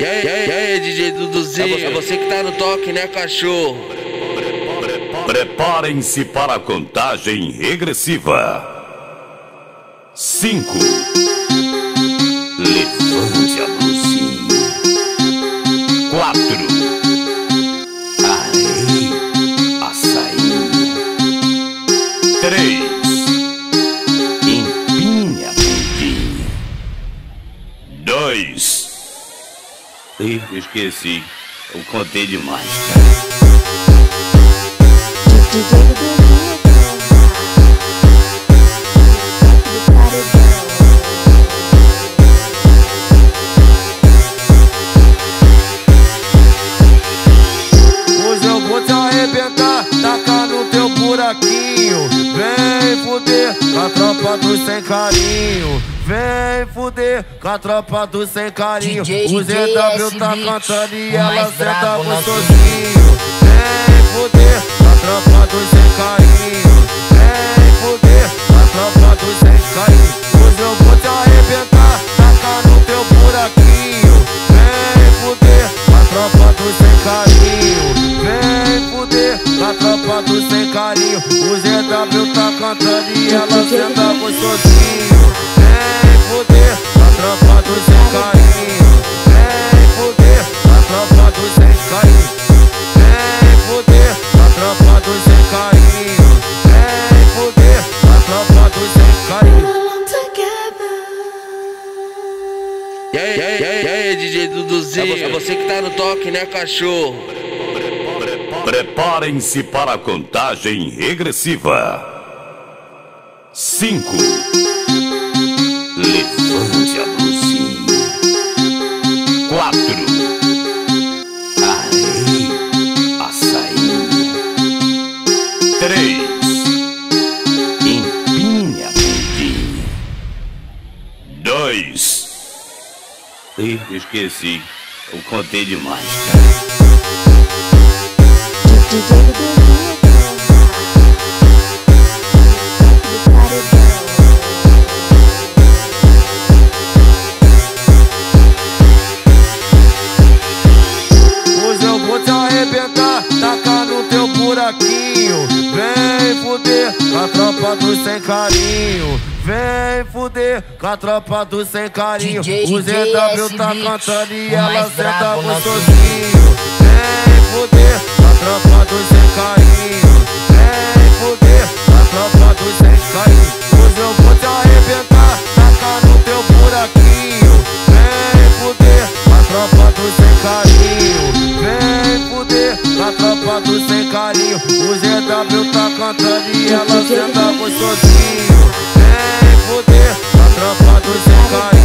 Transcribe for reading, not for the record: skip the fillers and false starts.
E aí, DJ Duduzinho, é você que tá no toque, né, cachorro? Preparem-se para a contagem regressiva. 5. Levante a blusinha. 4. Areia, açaí. 3. Empinha a bundinha. 2. Ih, esqueci. Eu contei demais, cara. Hoje eu vou te arrebentar, tacar no teu buraquinho. Vem fuder com a tropa do sem carinho. Vem fuder com a tropa do sem carinho. O ZW tá cantando e ela senta gostosinho. Vem fuder com a tropa do sem carinho. Vem fuder com a tropa do sem carinho. Hoje eu vou te arrebentar, tacar no teu buraquinho. Vem fuder com a tropa do sem carinho. Vem fuder com a tropa do sem carinho. O ZW tá cantando e ela senta gostosinho. Vem fuder com a tropa do sem carinho. Vem fuder com a tropa do sem carinho. Vem fuder com a tropa do sem carinho. Vem fuder com a tropa do sem carinho. E aí, DJ Duduzinho, é você que tá no toque, né, cachorro? Preparem-se para a contagem regressiva. 5. Levante a blusinha. 4. Areia, açaí. 3. Empinha a bundinha. 2. Ih, esqueci. Eu contei demais, cara. Hoje eu vou te arrebentar, tacar no teu buraquinho. Vem fuder com a tropa do sem carinho. Vem fuder com a tropa do sem carinho. O ZW tá cantando e ela senta gostosinho. Vem fuder com a tropa do sem carinho. Vem fuder com a tropa do sem carinho. Hoje eu vou te arrebentar, tacar no teu buraquinho. Vem fuder com a tropa do sem carinho. Vem fuder com a tropa do sem carinho. O ZW tá cantando e ela senta gostosinho. Vem fuder com a tropa do sem carinho.